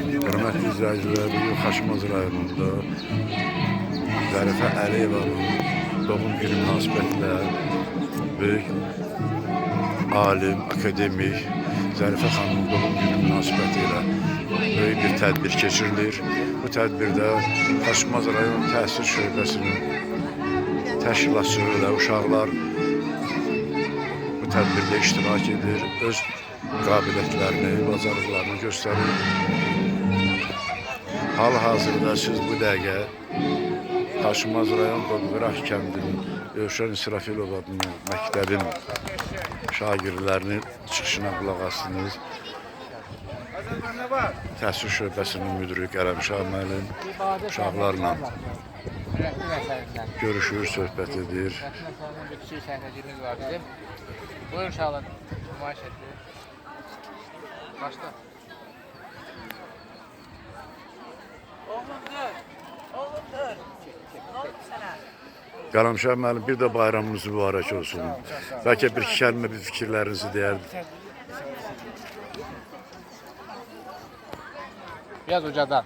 Hörmətli izləyicilər, bugün Xaçmaz rayonunda Zərifə Əliyevanın doğum günü münasibətilə böyük alim, akademik Zərifə xanımın doğum günü münasibətilə böyük bir tədbir keçirilir. Bu tədbirdə Xaçmaz rayon təhsil şöbəsinin təşkilatçıları ilə uşaqlar bu tədbirdə iştirak edir, öz qabiliyyətlərini, bacarıqlarını göstərir. Hal-hazırda siz bu dəqiqə Xaçmaz rayon Qobqıraq kəndinin Övşən İsrafilov adlı məktəbin şagirdlərinin çıxışına qulaq asdınız. Təhsil şöbəsinin müdürü Qələmşah müəllim uşaqlarla görüşür, söhbət edir. Kiçik səhnəciyimiz var bizim. Buyurun uşaqlar, nümayiş edilir. Başla. Oğlum dur, oğlum dur. Ne oldu sana? Qələmşah müəllim, bir də bayramınız mübarək olsun. Bəlkə bir iki kəlmə, bir fikirlərinizi deyərdi. Biraz ucadan.